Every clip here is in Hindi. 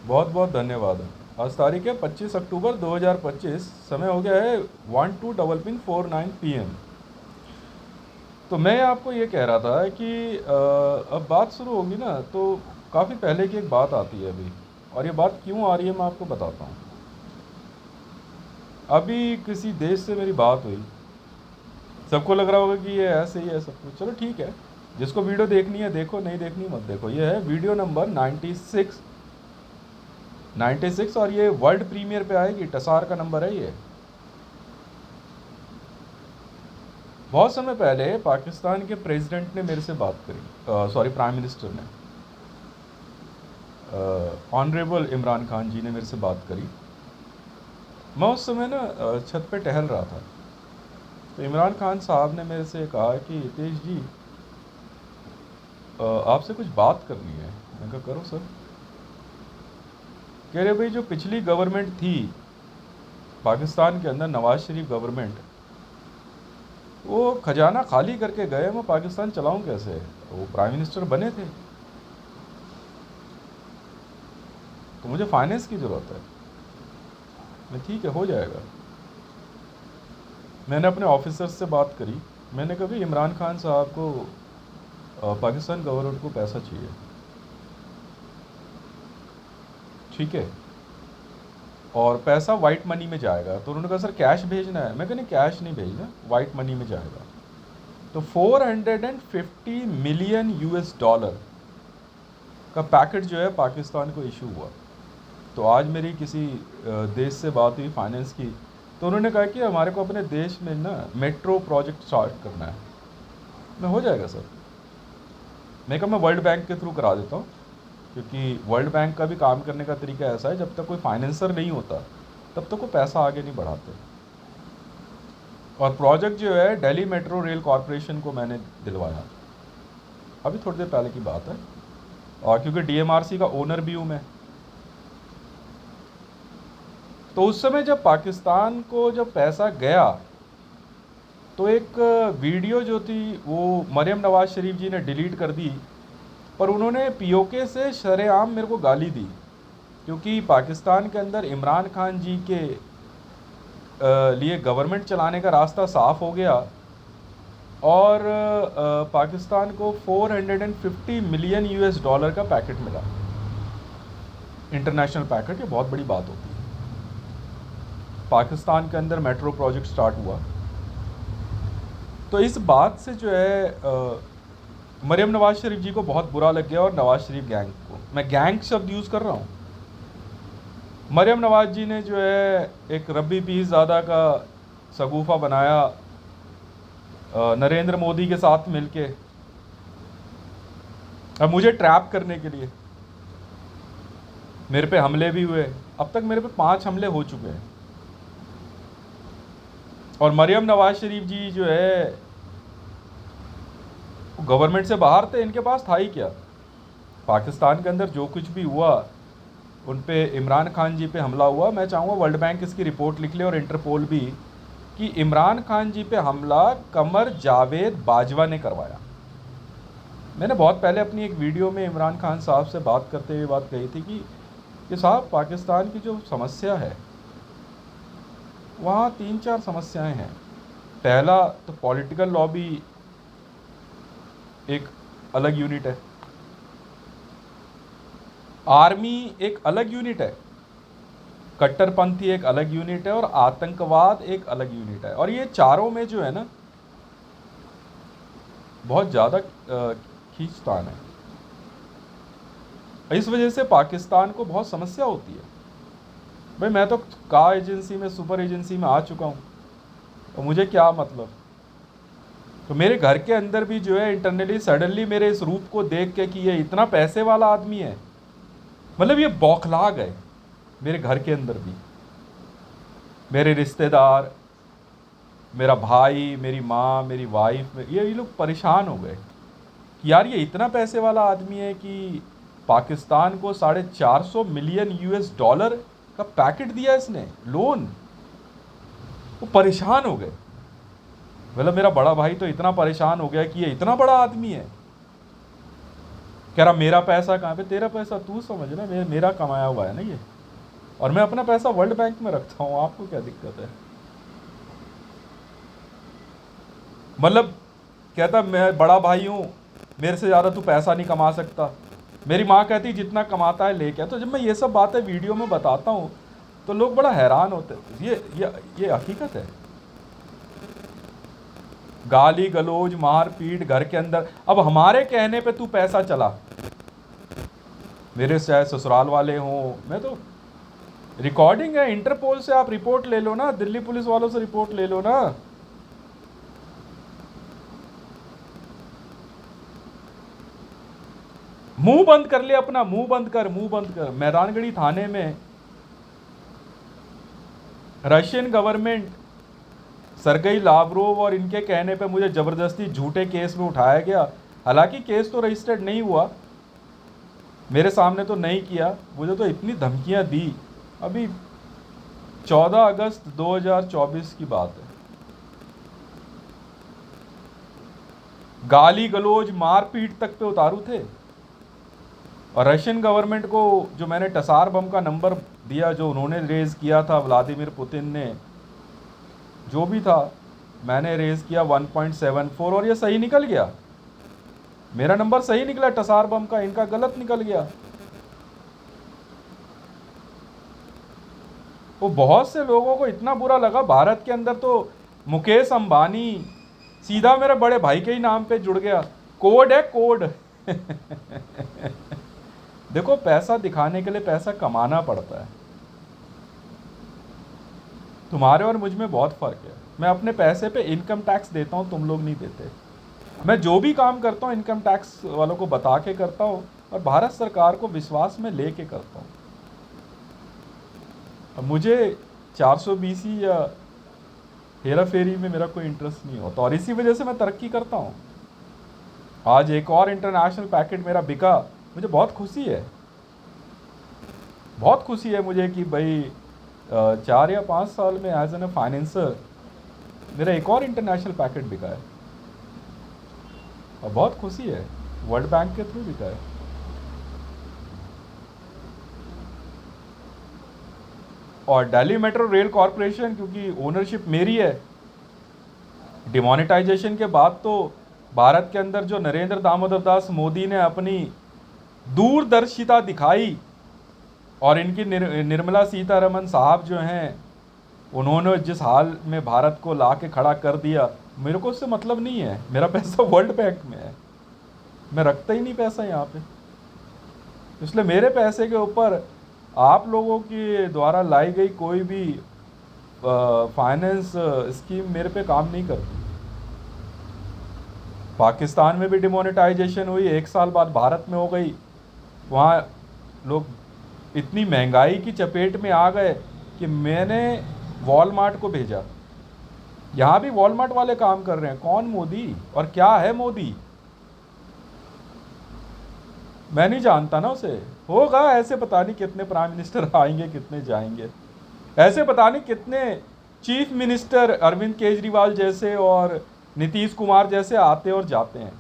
बहुत बहुत धन्यवाद। आज तारीख है 25 अक्टूबर 2025। समय हो गया है 12:49 PM। तो मैं आपको ये कह रहा था कि अब बात शुरू होगी ना, तो काफ़ी पहले की एक बात आती है अभी। और ये बात क्यों आ रही है मैं आपको बताता हूँ। अभी किसी देश से मेरी बात हुई। सबको लग रहा होगा कि ये ऐसे ही है सब कुछ, चलो ठीक है। जिसको वीडियो देखनी है देखो, नहीं देखनी मत देखो। ये है वीडियो नंबर 96 और ये वर्ल्ड प्रीमियर पे आएगी। टसार का नंबर है ये। बहुत समय पहले पाकिस्तान के प्रेसिडेंट ने मेरे से बात करी, सॉरी प्राइम मिनिस्टर ने, ऑनरेबल इमरान खान जी ने मेरे से बात करी। मैं उस समय ना छत पे टहल रहा था। तो इमरान खान साहब ने मेरे से कहा कि हितेश जी, आपसे कुछ बात करनी है। मैंने कहा करो सर। कह रहे भाई, जो पिछली गवर्नमेंट थी पाकिस्तान के अंदर, नवाज शरीफ गवर्नमेंट, वो खजाना खाली करके गए। मैं पाकिस्तान चलाऊं कैसे? वो प्राइम मिनिस्टर बने थे, तो मुझे फाइनेंस की ज़रूरत है। मैं ठीक है, हो जाएगा। मैंने अपने ऑफिसर्स से बात करी। मैंने कहा भाई, इमरान खान साहब को पाकिस्तान गवर्नमेंट को पैसा चाहिए, ठीक है, और पैसा वाइट मनी में जाएगा। तो उन्होंने कहा सर कैश भेजना है। मैं कहा नहीं, कैश नहीं भेजना, वाइट मनी में जाएगा। तो 450 मिलियन US डॉलर का पैकेट जो है पाकिस्तान को इशू हुआ। तो आज मेरी किसी देश से बात हुई फाइनेंस की। तो उन्होंने कहा कि हमारे को अपने देश में ना मेट्रो प्रोजेक्ट स्टार्ट करना है। मैं हो जाएगा सर। मैं कहा मैं वर्ल्ड बैंक के थ्रू करा देता हूँ, क्योंकि वर्ल्ड बैंक का भी काम करने का तरीका ऐसा है, जब तक कोई फाइनेंसर नहीं होता तब तक वो पैसा आगे नहीं बढ़ाते। और प्रोजेक्ट जो है दिल्ली मेट्रो रेल कॉरपोरेशन को मैंने दिलवाया, अभी थोड़ी देर पहले की बात है। और क्योंकि DMRC का ओनर भी हूँ मैं। तो उस समय जब पाकिस्तान को जब पैसा गया, तो एक वीडियो जो थी वो मरियम नवाज शरीफ जी ने डिलीट कर दी। पर उन्होंने POK से शरेआम मेरे को गाली दी, क्योंकि पाकिस्तान के अंदर इमरान खान जी के लिए गवर्नमेंट चलाने का रास्ता साफ़ हो गया। और पाकिस्तान को 450 मिलियन US डॉलर का पैकेट मिला। इंटरनेशनल पैकेट, ये बहुत बड़ी बात होती है। पाकिस्तान के अंदर मेट्रो प्रोजेक्ट स्टार्ट हुआ। तो इस बात से जो है मरियम नवाज शरीफ जी को बहुत बुरा लग गया, और नवाज शरीफ गैंग को। मैं गैंग शब्द यूज़ कर रहा हूँ। मरियम नवाज जी ने जो है एक रब्बी पीरज़ादा का सगुफा बनाया नरेंद्र मोदी के साथ मिलके, अब मुझे ट्रैप करने के लिए। मेरे पे हमले भी हुए। अब तक मेरे पे 5 हमले हो चुके हैं। और मरियम नवाज शरीफ जी जो है गवर्नमेंट से बाहर थे, इनके पास था ही क्या। पाकिस्तान के अंदर जो कुछ भी हुआ, उन पे इमरान खान जी पे हमला हुआ। मैं चाहूँगा वर्ल्ड बैंक इसकी रिपोर्ट लिख ले, और इंटरपोल भी, कि इमरान खान जी पे हमला कमर जावेद बाजवा ने करवाया। मैंने बहुत पहले अपनी एक वीडियो में इमरान खान साहब से बात करते हुए बात कही थी कि साहब, पाकिस्तान की जो समस्या है वहाँ 3-4 समस्याएं हैं। पहला तो पॉलिटिकल लॉबी एक अलग यूनिट है, आर्मी एक अलग यूनिट है, कट्टरपंथी एक अलग यूनिट है, और आतंकवाद एक अलग यूनिट है। और ये चारों में जो है ना, बहुत ज़्यादा खींचतान है। इस वजह से पाकिस्तान को बहुत समस्या होती है। भाई, मैं तो का एजेंसी में, सुपर एजेंसी में आ चुका हूँ, और मुझे क्या मतलब। तो मेरे घर के अंदर भी जो है इंटरनली सडनली मेरे इस रूप को देख के कि ये इतना पैसे वाला आदमी है, मतलब ये बौखला गए। मेरे घर के अंदर भी मेरे रिश्तेदार, मेरा भाई, मेरी माँ, मेरी वाइफ, ये लोग परेशान हो गए कि यार ये इतना पैसे वाला आदमी है कि पाकिस्तान को 450 मिलियन US डॉलर का पैकेट दिया इसने, लोन। वो परेशान हो गए। मतलब मेरा बड़ा भाई तो इतना परेशान हो गया कि ये इतना बड़ा आदमी है। कह रहा मेरा पैसा कहाँ पे? तेरा पैसा तू समझ ना, मेरा कमाया हुआ है ना ये, और मैं अपना पैसा वर्ल्ड बैंक में रखता हूँ, आपको क्या दिक्कत है? मतलब कहता मैं बड़ा भाई हूँ, मेरे से ज़्यादा तू पैसा नहीं कमा सकता। मेरी माँ कहती जितना कमाता है लेके। तो जब मैं ये सब बातें वीडियो में बताता हूँ तो लोग बड़ा हैरान होते हैं। ये हकीकत है। गाली गलौज मार पीट घर के अंदर। अब हमारे कहने पे तू पैसा चला, मेरे चाहे ससुराल वाले हों, मैं तो रिकॉर्डिंग है, इंटरपोल से आप रिपोर्ट ले लो ना, दिल्ली पुलिस वालों से रिपोर्ट ले लो ना। मुंह बंद कर ले अपना, मुंह बंद कर, मुंह बंद कर। मैदानगढ़ी थाने में रशियन गवर्नमेंट, सरगई लावरोव और इनके कहने पे मुझे ज़बरदस्ती झूठे केस में उठाया गया। हालांकि केस तो रजिस्टर्ड नहीं हुआ, मेरे सामने तो नहीं किया। मुझे तो इतनी धमकियां दी। अभी 14 अगस्त 2024 की बात है। गाली गलौज मारपीट तक पे उतारू थे। और रशियन गवर्नमेंट को जो मैंने टसार बम का नंबर दिया, जो उन्होंने रेज किया था, व्लादिमीर पुतिन ने, जो भी था, मैंने रेज किया 1.74 और ये सही निकल गया। मेरा नंबर सही निकला टसार बम का, इनका गलत निकल गया। वो बहुत से लोगों को इतना बुरा लगा। भारत के अंदर तो मुकेश अंबानी सीधा मेरे बड़े भाई के ही नाम पे जुड़ गया। कोड है, कोड। देखो, पैसा दिखाने के लिए पैसा कमाना पड़ता है। तुम्हारे और मुझ में बहुत फर्क है। मैं अपने पैसे पे इनकम टैक्स देता हूँ, तुम लोग नहीं देते। मैं जो भी काम करता हूँ इनकम टैक्स वालों को बता के करता हूँ और भारत सरकार को विश्वास में लेके करता हूँ। अब मुझे 420 या हेरा फेरी में मेरा कोई इंटरेस्ट नहीं होता और इसी वजह से मैं तरक्की करता हूँ। आज एक और इंटरनेशनल पैकेट मेरा बिका, मुझे बहुत खुशी है। बहुत खुशी है मुझे कि भाई 4 या 5 साल में एज एन फाइनेंसर मेरा एक और इंटरनेशनल पैकेट बिका है और बहुत खुशी है, वर्ल्ड बैंक के थ्रू बिका है। और दिल्ली मेट्रो रेल कॉरपोरेशन, क्योंकि ओनरशिप मेरी है, डिमोनेटाइजेशन के बाद तो भारत के अंदर जो नरेंद्र दामोदर दास मोदी ने अपनी दूरदर्शिता दिखाई और इनकी निर्मला सीतारमन साहब जो हैं, उन्होंने जिस हाल में भारत को ला के खड़ा कर दिया, मेरे को उससे मतलब नहीं है। मेरा पैसा वर्ल्ड बैंक में है, मैं रखता ही नहीं पैसा यहाँ पे। इसलिए मेरे पैसे के ऊपर आप लोगों के द्वारा लाई गई कोई भी फाइनेंस स्कीम मेरे पे काम नहीं करती। पाकिस्तान में भी डिमोनेटाइजेशन हुई, 1 साल बाद भारत में हो गई। वहाँ लोग इतनी महंगाई की चपेट में आ गए कि मैंने वॉलमार्ट को भेजा। यहाँ भी वॉलमार्ट वाले काम कर रहे हैं। कौन मोदी और क्या है मोदी, मैं नहीं जानता ना उसे। होगा ऐसे पता नहीं कितने प्राइम मिनिस्टर आएंगे, कितने जाएंगे, ऐसे पता नहीं कितने चीफ मिनिस्टर अरविंद केजरीवाल जैसे और नीतीश कुमार जैसे आते और जाते हैं।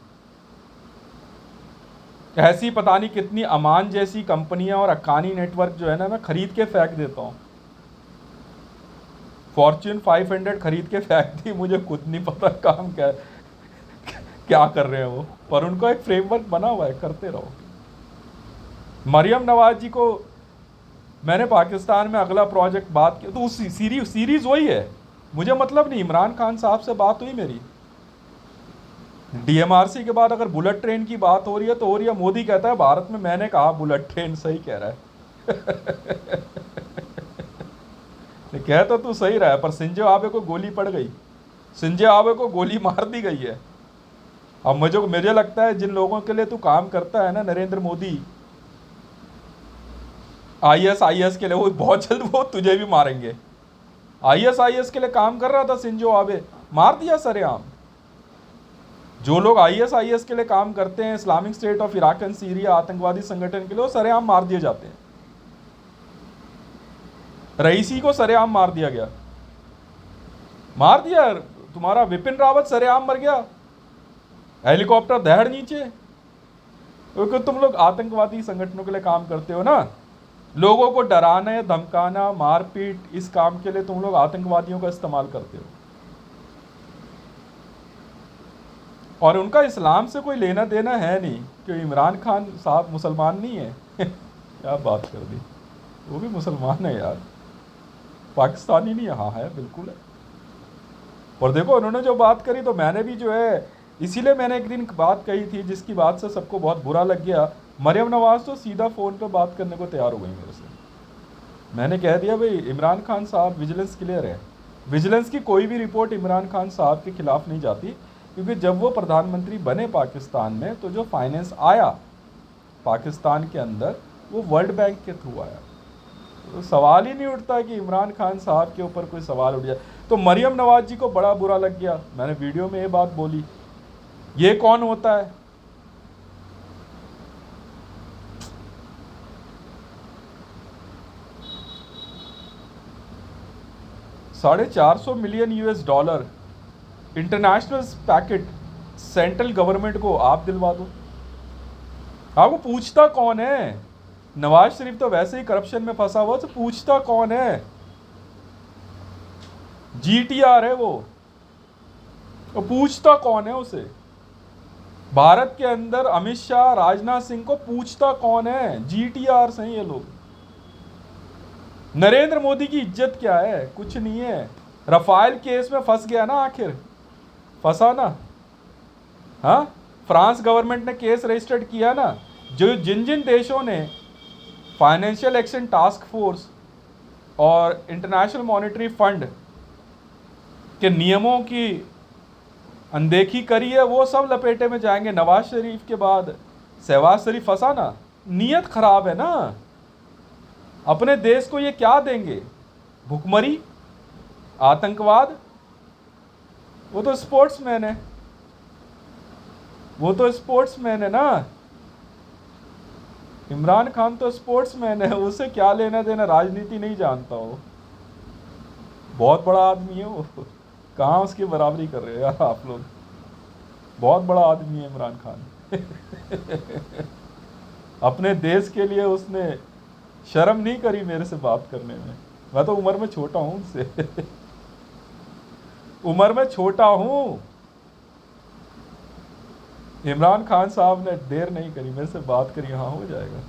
ऐसी पता नहीं कितनी अमान जैसी कंपनियां और अक्कानी नेटवर्क जो है ना, मैं खरीद के फेंक देता हूँ। फॉर्च्यून 500 खरीद के फेंक दी, मुझे खुद नहीं पता काम क्या कर रहे हैं वो, पर उनको एक फ्रेमवर्क बना हुआ है, करते रहो। मरियम नवाज जी को मैंने पाकिस्तान में अगला प्रोजेक्ट बात की, तो उस सीरीज वही है, मुझे मतलब नहीं। इमरान खान साहब से बात हुई मेरी, डीएमआरसी के बाद अगर बुलेट ट्रेन की बात हो रही है तो हो रही है। मोदी कहता है भारत में, मैंने कहा बुलेट ट्रेन, सही कह रहा है। कह तो तू सही रहा है, पर संजय आबे को गोली पड़ गई, संजय आबे को गोली मार दी गई है। अब मुझे लगता है जिन लोगों के लिए तू काम करता है ना नरेंद्र मोदी, आईएस के लिए, वो बहुत जल्द वो तुझे भी मारेंगे। आईएस के लिए काम कर रहा था सिंजो आबे, मार दिया सरेआम। जो लोग आईएस के लिए काम करते हैं, Islamic state of Iraq and Syria आतंकवादी संगठन के लिए, वो सरेआम मार दिए जाते हैं। रईसी को सरेआम मार दिया गया, मार दिया। तुम्हारा विपिन रावत सरेआम मर गया, हेलीकॉप्टर दहड़ नीचे। क्योंकि तुम लोग आतंकवादी संगठनों के लिए काम करते हो ना, लोगों को डराना या धमकाना, मारपीट, इस काम के लिए तुम लोग आतंकवादियों का इस्तेमाल करते हो। और उनका इस्लाम से कोई लेना देना है नहीं, क्यों इमरान खान साहब मुसलमान नहीं है। क्या बात कर दी, वो भी मुसलमान है यार, पाकिस्तानी नहीं है। हाँ है, बिल्कुल है। और देखो उन्होंने जो बात करी, तो मैंने भी जो है, इसीलिए मैंने एक दिन बात कही थी जिसकी बात से सबको बहुत बुरा लग गया। मरियम नवाज़ तो सीधा फ़ोन पे बात करने को तैयार हो गई मेरे से। मैंने कह दिया भाई इमरान खान साहब विजिलेंस क्लियर है, विजिलेंस की कोई भी रिपोर्ट इमरान खान साहब के खिलाफ नहीं जाती, क्योंकि जब वो प्रधानमंत्री बने पाकिस्तान में, तो जो फाइनेंस आया पाकिस्तान के अंदर वो वर्ल्ड बैंक के थ्रू आया। तो सवाल ही नहीं उठता कि इमरान खान साहब के ऊपर कोई सवाल उठ जाए। तो मरियम नवाज जी को बड़ा बुरा लग गया, मैंने वीडियो में ये बात बोली, ये कौन होता है। $450 million international packet central government को आप दिलवा दो। आपको पूछता कौन है? नवाज शरीफ तो वैसे ही करप्शन में फंसा हुआ, तो पूछता कौन है? GTR है वो, तो पूछता कौन है उसे? भारत के अंदर अमित शाह, राजनाथ सिंह को पूछता कौन है? GTR से ये लोग। नरेंद्र मोदी की इज्जत क्या है? कुछ नहीं है। रफाल केस में फंस गया ना, आखिर फंसा ना। हाँ, फ्रांस गवर्नमेंट ने केस रजिस्टर्ड किया ना। जो जिन जिन देशों ने फाइनेंशियल एक्शन टास्क फोर्स और इंटरनेशनल मॉनेटरी फंड के नियमों की अनदेखी करी है, वो सब लपेटे में जाएंगे। नवाज शरीफ के बाद शहबाज शरीफ फंसा ना। नीयत खराब है ना। अपने देश को ये क्या देंगे? भुखमरी, आतंकवाद। वो तो स्पोर्ट्समैन है, वो तो स्पोर्ट्समैन है ना। इमरान खान तो स्पोर्ट्समैन है, उसे क्या लेना देना, राजनीति नहीं जानता वो। बहुत बड़ा आदमी है वो, कहाँ उसकी बराबरी कर रहे हो यार आप लोग। बहुत बड़ा आदमी है इमरान खान। अपने देश के लिए उसने शर्म नहीं करी मेरे से बात करने में। मैं तो उम्र में छोटा हूं उनसे। उम्र में छोटा हूं। इमरान खान साहब ने देर नहीं करी, मेरे से बात करी, हाँ हो जाएगा।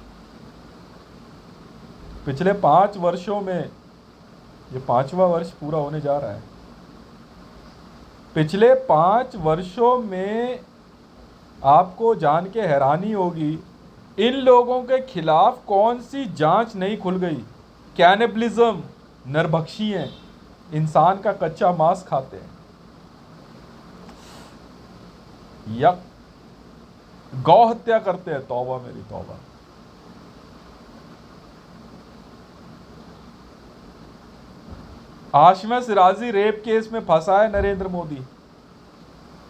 पिछले 5 वर्षों में, ये 5वां वर्ष पूरा होने जा रहा है, पिछले 5 वर्षों में आपको जान के हैरानी होगी इन लोगों के खिलाफ कौन सी जांच नहीं खुल गई। कैनिबलिज्म, नरभक्षी हैं, इंसान का कच्चा मांस खाते हैं, या गौ हत्या करते हैं। तौबा मेरी तौबा। आशिमा सिराजी रेप केस में फंसा है नरेंद्र मोदी।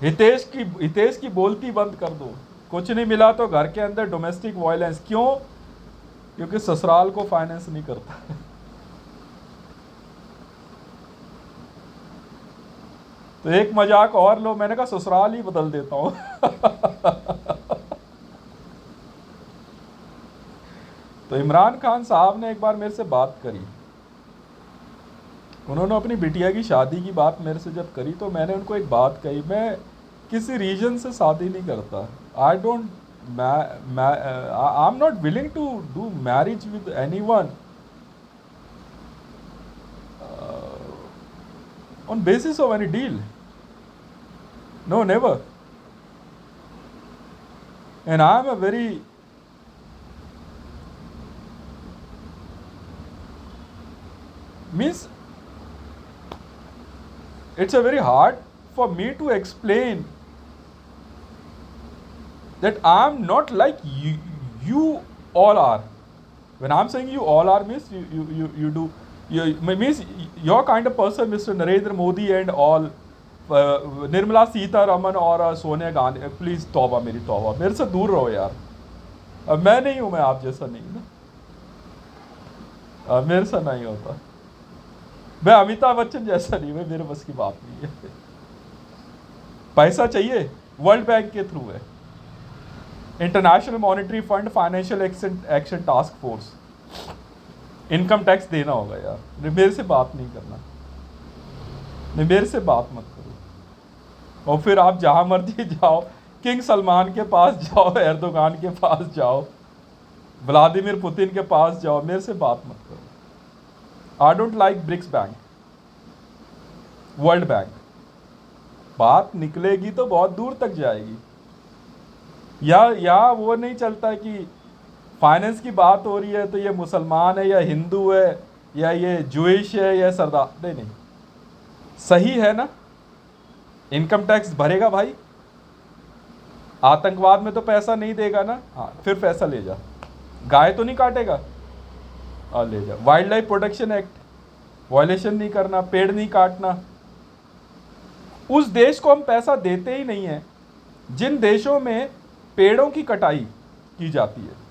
हितेश की बोलती बंद कर दो। कुछ नहीं मिला तो घर के अंदर डोमेस्टिक वायलेंस। क्यों? क्योंकि ससुराल को फाइनेंस नहीं करता। तो एक मजाक और लो, मैंने कहा ससुराल ही बदल देता हूं। तो इमरान खान साहब ने एक बार मेरे से बात करी, उन्होंने अपनी बिटिया की शादी की बात मेरे से जब करी, तो मैंने उनको एक बात कही, मैं किसी रीजन से शादी नहीं करता। I don't, I am not willing to do marriage with anyone on basis of any deal. No, never. And I am a very means it's a very hard for me to explain that I am not like you all are. When I am saying you all are means you do. Means your kind of person, Mr. Narendra Modi and all, Nirmala Sitharaman और सोनिया गांधी, प्लीज तौबा मेरी तौबा, मेरे से दूर रहो यार। अब मैं नहीं हूं, मैं आप जैसा नहीं ना, मेरे से नहीं होता। मैं अमिताभ बच्चन जैसा नहीं, मैं मेरे बस की बात नहीं है। पैसा चाहिए, वर्ल्ड बैंक के थ्रू है। International monetary fund, financial action task force, income tax देना होगा यार। मेरे से बात नहीं करना, मेरे से बात मत करो। और फिर आप जहां मर्जी जाओ, किंग सलमान के पास जाओ, एर्दोगान के पास जाओ, व्लादिमीर पुतिन के पास जाओ, मेरे से बात मत करो। I don't like BRICS bank, world bank. बात निकलेगी तो बहुत दूर तक जाएगी। या वो नहीं चलता कि फाइनेंस की बात हो रही है तो ये मुसलमान है या हिंदू है या ये जूइश है या सरदार, नहीं, सही है ना, इनकम टैक्स भरेगा भाई, आतंकवाद में तो पैसा नहीं देगा ना, हाँ फिर पैसा ले जा। गाय तो नहीं काटेगा, ले जा। Wild life protection act violation नहीं करना, पेड़ नहीं काटना। उस देश को हम पैसा देते ही नहीं है जिन देशों में पेड़ों की कटाई की जाती है।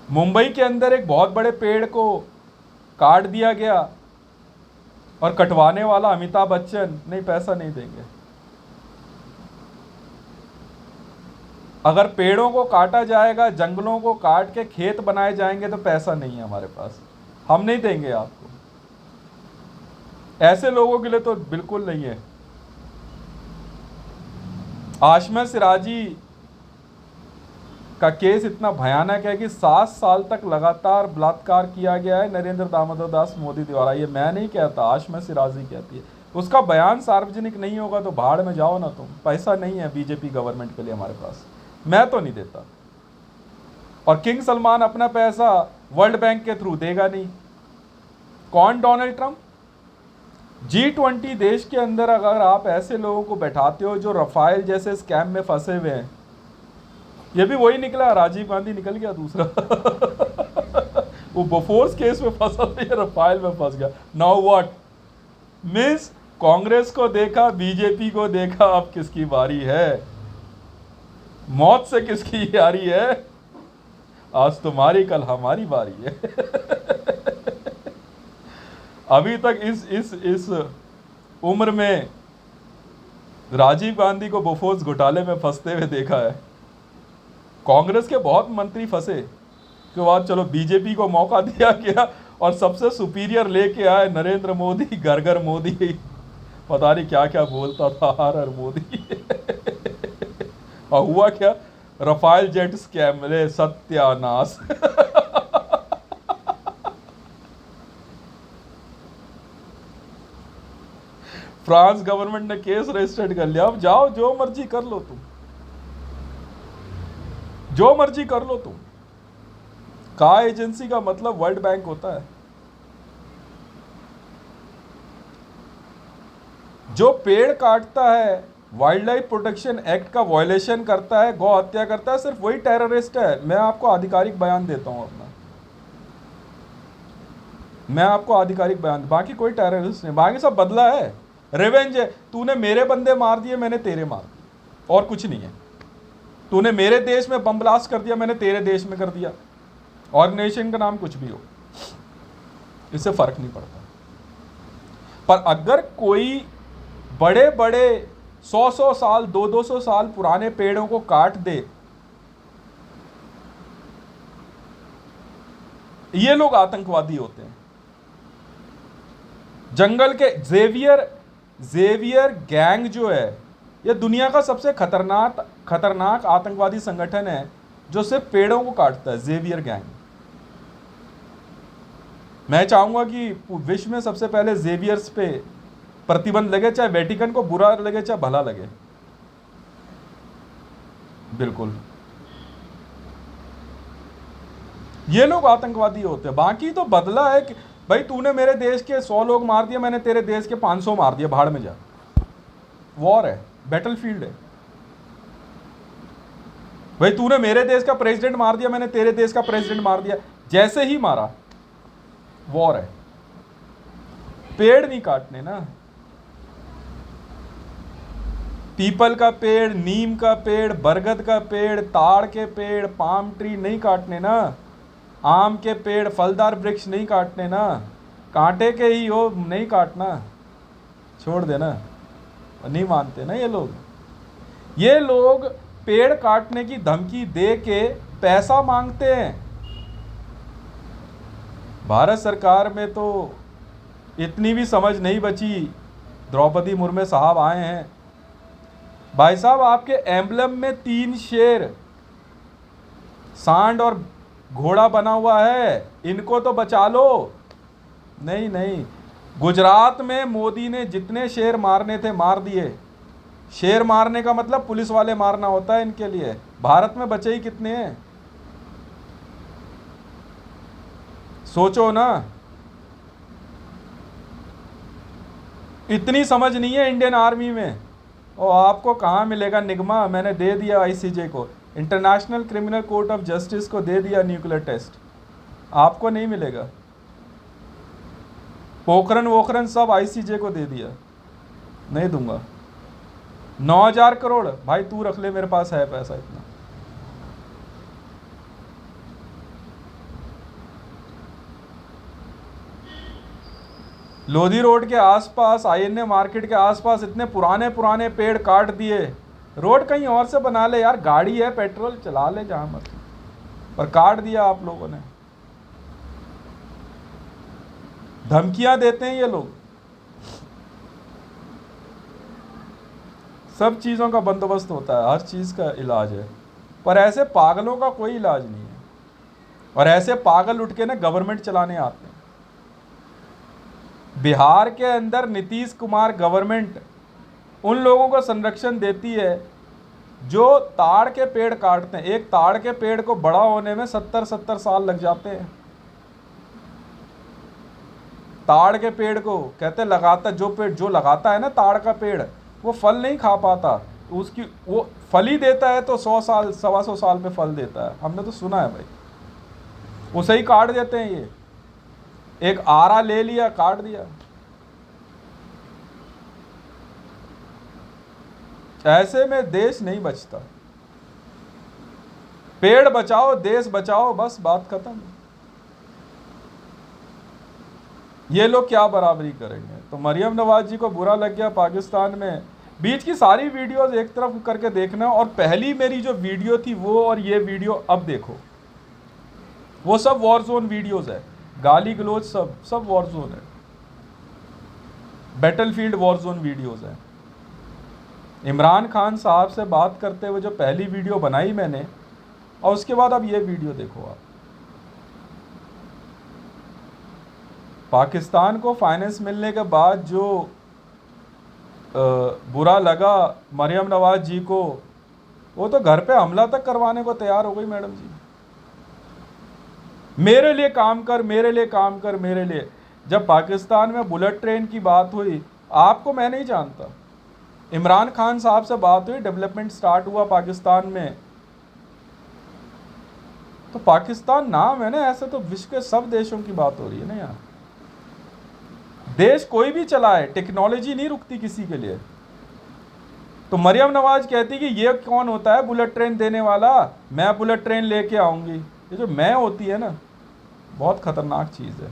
मुंबई के अंदर एक बहुत बड़े पेड़ को काट दिया गया और कटवाने वाला अमिताभ बच्चन, नहीं पैसा नहीं देंगे। अगर पेड़ों को काटा जाएगा, जंगलों को काट के खेत बनाए जाएंगे तो पैसा नहीं है हमारे पास, हम नहीं देंगे आपको। ऐसे लोगों के लिए तो बिल्कुल नहीं है। आशमा सिराजी का केस इतना भयानक है कि 7 साल तक लगातार बलात्कार किया गया है नरेंद्र दामोदर दास मोदी द्वारा। ये मैं नहीं कहता, आशमा सिराजी कहती है। उसका बयान सार्वजनिक नहीं होगा तो भाड़ में जाओ ना तुम। पैसा नहीं है बीजेपी गवर्नमेंट के लिए हमारे पास, मैं तो नहीं देता। और किंग सलमान अपना पैसा वर्ल्ड बैंक के थ्रू देगा नहीं। कौन? Donald Trump. G20 देश के अंदर अगर आप ऐसे लोगों को बैठाते हो जो रफाइल जैसे स्कैम में फंसे हुए हैं, ये भी वही निकला, राजीव गांधी निकल गया दूसरा वो बोफोर्स केस में फंसा था, ये रफाइल में फंस गया। नाउ व्हाट मींस कांग्रेस को देखा, बीजेपी को देखा, अब किसकी बारी है? मौत से किसकी यारी है? आज तुम्हारी कल हमारी बारी है अभी तक इस उम्र में राजीव गांधी को बोफोर्स घोटाले में फंसते हुए देखा है। कांग्रेस के बहुत मंत्री फंसे के बाद चलो बीजेपी को मौका दिया गया और सबसे सुपीरियर लेके आए नरेंद्र मोदी, घर घर मोदी, पता नहीं क्या क्या बोलता था, हर हर मोदी और हुआ क्या? रफाइल जेट स्कैम में सत्यानाश फ्रांस गवर्नमेंट ने केस रजिस्टर्ड कर लिया। अब जाओ, जो मर्जी कर लो तुम, जो मर्जी कर लो तुम। का एजेंसी का मतलब वर्ल्ड बैंक होता है। जो पेड़ काटता है, वाइल्ड लाइफ प्रोटेक्शन एक्ट का वायलेशन करता है, गौ हत्या करता है, सिर्फ वही टेररिस्ट है। मैं आपको आधिकारिक बयान देता हूं अपना, मैं आपको आधिकारिक बयान, बाकी कोई टेररिस्ट नहीं, बाकी सब बदला है, रिवेंज है। तूने मेरे बंदे मार दिए, मैंने तेरे मार दिए, और कुछ नहीं है। तूने मेरे देश में बम ब्लास्ट कर दिया, मैंने तेरे देश में कर दिया। ऑर्गेनाइजेशन का नाम कुछ भी हो, इससे फर्क नहीं पड़ता। पर अगर कोई बड़े बड़े 100 साल 200 साल पुराने पेड़ों को काट दे, ये लोग आतंकवादी होते हैं। जंगल के जेवियर गैंग जो है, यह दुनिया का सबसे खतरनाक आतंकवादी संगठन है जो सिर्फ पेड़ों को काटता है, जेवियर गैंग। मैं चाहूंगा कि विश्व में सबसे पहले जेवियर्स पे प्रतिबंध लगे, चाहे वेटिकन को बुरा लगे चाहे भला लगे। बिल्कुल, ये लोग आतंकवादी होते हैं। बाकी तो बदला है कि भाई तूने मेरे देश के 100 लोग मार दिए, मैंने तेरे देश के 500 मार दिए, भाड़ में जा। वॉर है, बैटलफील्ड है। भाई तूने मेरे देश का प्रेसिडेंट मार दिया, मैंने तेरे देश का प्रेसिडेंट मार दिया, जैसे ही मारा, वॉर है। पेड़ नहीं काटने ना, पीपल का पेड़, नीम का पेड़, बरगद का पेड़, ताड़ के पेड़, पाम ट्री नहीं काटने ना, आम के पेड़, फलदार वृक्ष नहीं काटने ना, कांटे के ही हो नहीं काटना, छोड़ देना। नहीं मानते ना ये लोग। ये लोग पेड़ काटने की धमकी दे के पैसा मांगते हैं। भारत सरकार में तो इतनी भी समझ नहीं बची। द्रौपदी मुर्मू साहब आए हैं, भाई साहब आपके एम्बलम में 3 शेर, सांड और घोड़ा बना हुआ है, इनको तो बचा लो। नहीं नहीं, गुजरात में मोदी ने जितने शेर मारने थे मार दिए। शेर मारने का मतलब पुलिस वाले मारना होता है इनके लिए। भारत में बचे ही कितने हैं, सोचो ना। इतनी समझ नहीं है इंडियन आर्मी में। और आपको कहाँ मिलेगा निगमा, मैंने दे दिया आईसीजे को, international criminal court of justice को दे दिया न्यूक्लियर टेस्ट, आपको नहीं मिलेगा। पोखरन वोखरन सब आईसीजे को दे दिया, नहीं दूंगा। 9,000 करोड़ भाई तू रख ले, मेरे पास है पैसा इतना। लोधी रोड के आसपास, आईएनए मार्केट के आसपास इतने पुराने पुराने पेड़ काट दिए। रोड कहीं और से बना ले यार, गाड़ी है, पेट्रोल चला ले जहां मत, पर काट दिया आप लोगों ने। धमकियां देते हैं ये लोग। सब चीज़ों का बंदोबस्त होता है, हर चीज़ का इलाज है, पर ऐसे पागलों का कोई इलाज नहीं है। और ऐसे पागल उठ के ना गवर्नमेंट चलाने आते हैं। बिहार के अंदर नीतीश कुमार गवर्नमेंट उन लोगों को संरक्षण देती है जो ताड़ के पेड़ काटते हैं। एक ताड़ के पेड़ को बड़ा होने में 70-70 साल लग जाते हैं। ताड़ के पेड़ को कहते लगाता, जो पेड़ जो लगाता है ना ताड़ का पेड़, वो फल नहीं खा पाता, उसकी वो फल ही देता है तो 100 साल 125 साल में फल देता है, हमने तो सुना है भाई। उसे ही काट देते हैं ये, एक आरा ले लिया काट दिया। ऐसे में देश नहीं बचता। पेड़ बचाओ देश बचाओ, बस बात खत्म। ये लोग क्या बराबरी करेंगे। तो मरियम नवाज जी को बुरा लग गया पाकिस्तान में। बीच की सारी वीडियोस एक तरफ करके देखना, और पहली मेरी जो वीडियो थी वो और ये वीडियो अब देखो, वो सब वॉर जोन वीडियोस है, गाली गलोच सब वॉर जोन है, बैटलफील्ड वॉर जोन वीडियोस है। इमरान खान साहब से बात करते हुए जो पहली वीडियो बनाई मैंने, और उसके बाद अब ये वीडियो देखो आप। पाकिस्तान को फाइनेंस मिलने के बाद जो बुरा लगा मरियम नवाज जी को, वो तो घर पे हमला तक करवाने को तैयार हो गई मैडम जी। मेरे लिए काम कर, मेरे लिए काम कर, मेरे लिए। जब पाकिस्तान में बुलेट ट्रेन की बात हुई, आपको मैं नहीं जानता, इमरान खान साहब से बात हुई, डेवलपमेंट स्टार्ट हुआ पाकिस्तान में। तो पाकिस्तान नाम है ना, ऐसे तो विश्व के सब देशों की बात हो रही है ना यार। देश कोई भी चलाए, टेक्नोलॉजी नहीं रुकती किसी के लिए। तो मरियम नवाज कहती कि ये कौन होता है बुलेट ट्रेन देने वाला, मैं बुलेट ट्रेन लेके आऊंगी। ये जो मैं होती है ना, बहुत खतरनाक चीज है।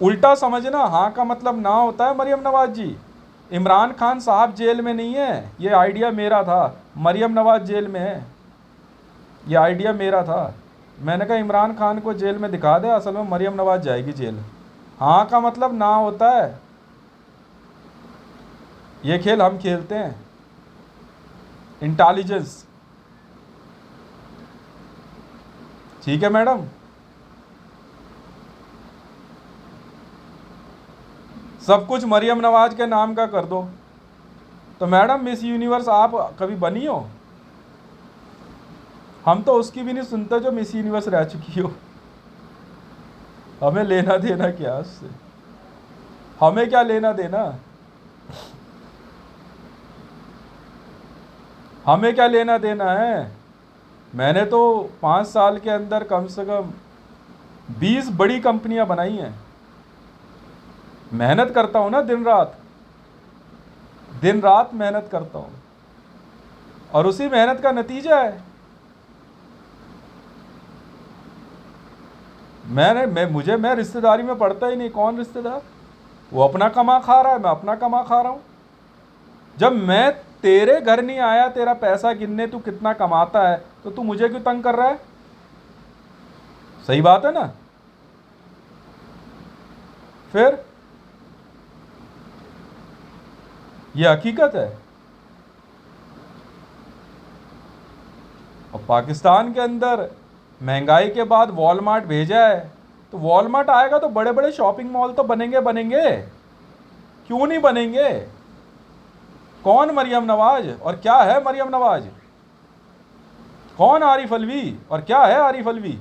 उल्टा समझना, हाँ का मतलब ना होता है मरियम नवाज जी। इमरान खान साहब जेल में नहीं है, ये आइडिया मेरा था। मरियम नवाज जेल में है, ये आइडिया मेरा था। मैंने कहा इमरान खान को जेल में दिखा दे, असल में मरियम नवाज जाएगी जेल। हाँ का मतलब ना होता है। ये खेल हम खेलते हैं, इंटेलिजेंस। ठीक है मैडम, सब कुछ मरियम नवाज के नाम का कर दो। तो मैडम मिस यूनिवर्स आप कभी बनी हो? हम तो उसकी भी नहीं सुनते जो मिस यूनिवर्स रह चुकी हो। हमें लेना देना क्या उससे, हमें क्या लेना देना, हमें क्या लेना देना है। मैंने तो 5 साल के अंदर कम से कम 20 बड़ी कंपनियां बनाई हैं। मेहनत करता हूं ना, दिन रात मेहनत करता हूं, और उसी मेहनत का नतीजा है। मैं रिश्तेदारी में पड़ता ही नहीं। कौन रिश्तेदार, वो अपना कमा खा रहा है, मैं अपना कमा खा रहा हूं। जब मैं तेरे घर नहीं आया तेरा पैसा गिनने, तू कितना कमाता है, तो तू मुझे क्यों तंग कर रहा है? सही बात है ना? फिर ये हकीकत है। और पाकिस्तान के अंदर महंगाई के बाद वॉलमार्ट भेजा है, तो वॉलमार्ट आएगा तो बड़े बड़े शॉपिंग मॉल तो बनेंगे बनेंगे, क्यों नहीं बनेंगे? कौन मरियम नवाज और क्या है मरियम नवाज? कौन आरिफ अलवी और क्या है आरिफ अलवी?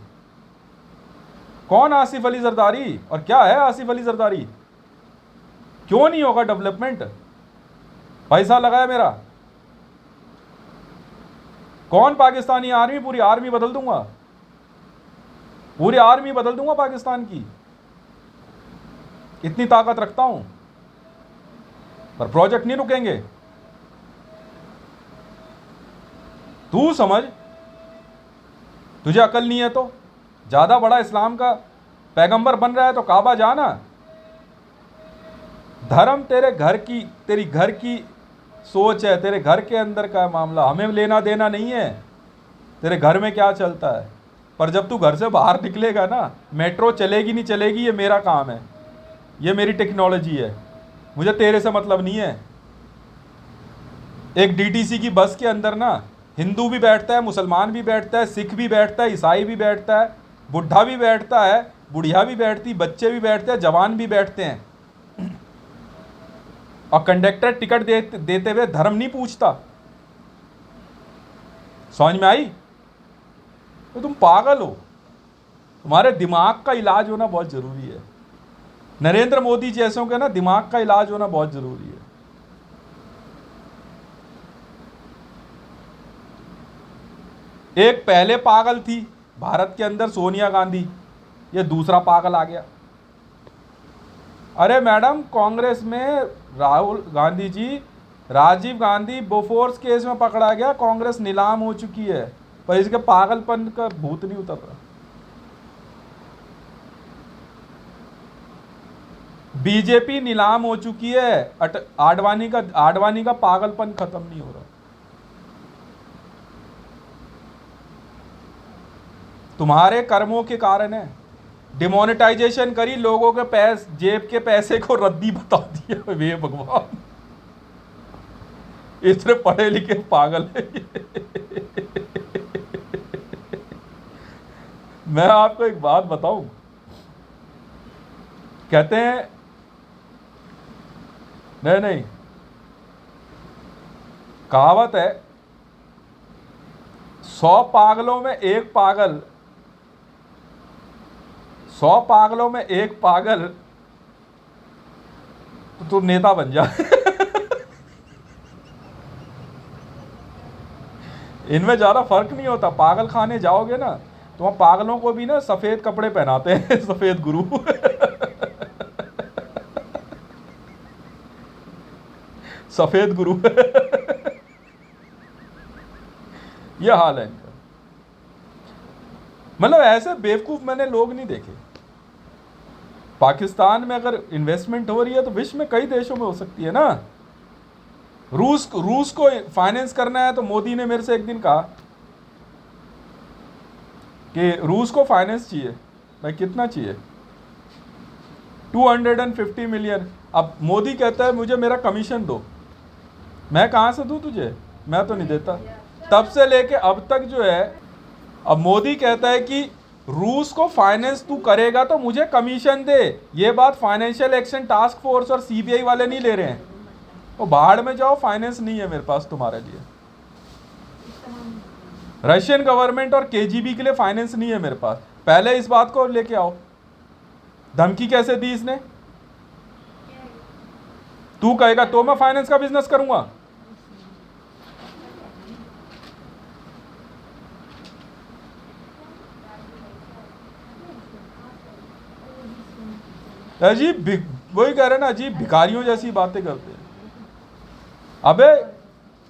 कौन आसिफ अली जरदारी और क्या है आसिफ अली जरदारी? क्यों नहीं होगा डेवलपमेंट? पैसा लगाया मेरा। कौन पाकिस्तानी आर्मी, पूरी आर्मी बदल दूंगा, पूरी आर्मी बदल दूंगा पाकिस्तान की, इतनी ताकत रखता हूं। पर प्रोजेक्ट नहीं रुकेंगे। तू समझ, तुझे अकल नहीं है तो ज्यादा बड़ा इस्लाम का पैगंबर बन रहा है तो काबा जाना। धर्म तेरे घर की, तेरी घर की सोच है, तेरे घर के अंदर का मामला, हमें लेना देना नहीं है तेरे घर में क्या चलता है। पर जब तू घर से बाहर निकलेगा ना, मेट्रो चलेगी नहीं चलेगी ये मेरा काम है, ये मेरी टेक्नोलॉजी है, मुझे तेरे से मतलब नहीं है। एक डीटीसी की बस के अंदर ना हिंदू भी बैठता है, मुसलमान भी बैठता है, सिख भी बैठता है, ईसाई भी बैठता है, बुढ़ा भी बैठता है, बुढ़िया भी बैठती, बच्चे भी बैठते हैं, जवान भी बैठते हैं। और कंडक्टर टिकट देते हुए धर्म नहीं पूछता। समझ में आई? तो तुम पागल हो, तुम्हारे दिमाग का इलाज होना बहुत जरूरी है। नरेंद्र मोदी जैसों के ना दिमाग का इलाज होना बहुत जरूरी है। एक पहले पागल थी भारत के अंदर सोनिया गांधी, ये दूसरा पागल आ गया। अरे मैडम, कांग्रेस में राहुल गांधी जी, राजीव गांधी बोफोर्स केस में पकड़ा गया, कांग्रेस नीलाम हो चुकी है, पर इसके पागलपन का भूत नहीं उतर रहा। बीजेपी नीलाम हो चुकी है, आडवाणी का पागलपन खत्म नहीं हो रहा। तुम्हारे कर्मों के कारण है। डिमोनेटाइजेशन करी, लोगों के जेब के पैसे को रद्दी बता दिया। वे भगवान, इतने पढ़े लिखे पागल है। मैं आपको एक बात बताऊं, कहते हैं नहीं, कहावत है 100 पागलों में एक पागल, 100 पागलों में एक पागल, तो तू नेता बन जा। इनमें ज्यादा फर्क नहीं होता। पागल खाने जाओगे ना तो वहां पागलों को भी ना सफेद कपड़े पहनाते हैं, सफेद गुरु। सफेद गुरु। यह हाल है इनका। मतलब ऐसे बेवकूफ मैंने लोग नहीं देखे। पाकिस्तान में अगर इन्वेस्टमेंट हो रही है तो विश्व में कई देशों में हो सकती है ना। रूस को फाइनेंस करना है तो मोदी ने मेरे से एक दिन कहा कि रूस को फाइनेंस चाहिए। भाई कितना चाहिए? 250 मिलियन। अब मोदी कहता है मुझे मेरा कमीशन दो। मैं कहां से दूं तुझे? मैं तो नहीं देता। तब से लेके अब तक जो है, अब मोदी कहता है कि रूस को फाइनेंस तू करेगा तो मुझे कमीशन दे। ये बात फाइनेंशियल एक्शन टास्क फोर्स और सीबीआई वाले नहीं ले रहे हैं। तो बाहर में जाओ, फाइनेंस नहीं है मेरे पास तुम्हारे लिए। रशियन गवर्नमेंट और केजीबी के लिए फाइनेंस नहीं है मेरे पास। पहले इस बात को लेके आओ। धमकी कैसे दी इसने? तू कहेगा तो मैं फाइनेंस का बिजनेस करूंगा। अजीब, वही कह रहे ना, अजीब भिखारियों जैसी बातें करते हैं। अबे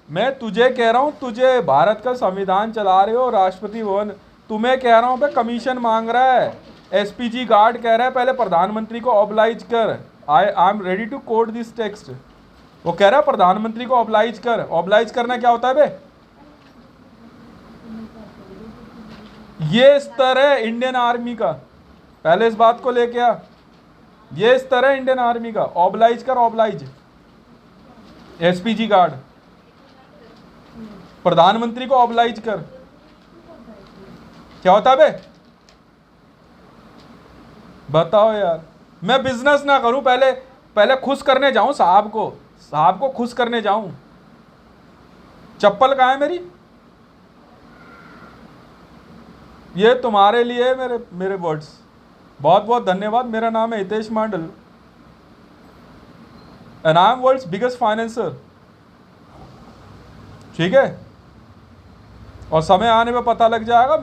मैं तुझे कह रहा हूं, तुझे भारत का संविधान चला रहे हो, राष्ट्रपति भवन, तुम्हें कह रहा हूं बे कमीशन मांग रहा है। एसपीजी गार्ड कह रहा है पहले प्रधानमंत्री को ऑब्लाइज कर। I am ready to quote this text. वो कह रहा है प्रधानमंत्री को ऑब्लाइज कर। ऑब्लाइज करना क्या होता है बे? ये स्तर है इंडियन आर्मी का, पहले इस बात को लेके आ। ये स्तर है इंडियन आर्मी का, ऑब्लाइज कर, ऑब्लाइज। एसपीजी गार्ड, प्रधानमंत्री को ऑब्लाइज कर, क्या होता है बे? बताओ यार। मैं बिजनेस ना करूं, पहले खुश करने जाऊं साहब को खुश करने जाऊं। चप्पल कहाँ है मेरी? ये तुम्हारे लिए मेरे वर्ड्स। बहुत बहुत धन्यवाद। मेरा नाम है Hitesh Mandal and I am world's biggest financer. ठीक है, और समय आने में पता लग जाएगा।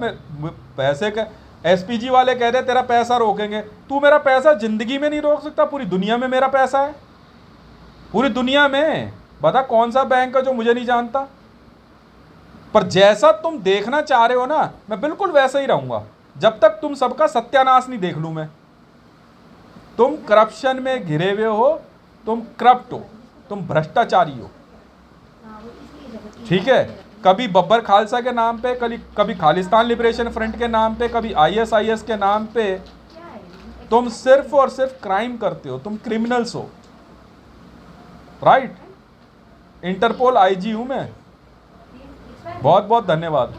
पैसे का एसपीजी वाले कह रहे तेरा पैसा रोकेंगे। तू मेरा पैसा जिंदगी में नहीं रोक सकता, पूरी दुनिया में मेरा पैसा है, पूरी दुनिया में। बता कौन सा बैंक है जो मुझे नहीं जानता? पर जैसा तुम देखना चाह रहे हो ना, मैं बिल्कुल वैसा ही रहूंगा जब तक तुम सबका सत्यानाश नहीं देख लूं मैं। तुम करप्शन में घिरे हुए हो, तुम करप्ट हो, तुम भ्रष्टाचारी हो। ठीक है, कभी बब्बर खालसा के नाम पे, कभी खालिस्तान लिबरेशन फ्रंट के नाम पे, कभी आईएसआईएस के नाम पे तुम सिर्फ और सिर्फ क्राइम करते हो। तुम क्रिमिनल्स हो, राइट? इंटरपोल आईजी हूं मैं। बहुत बहुत धन्यवाद।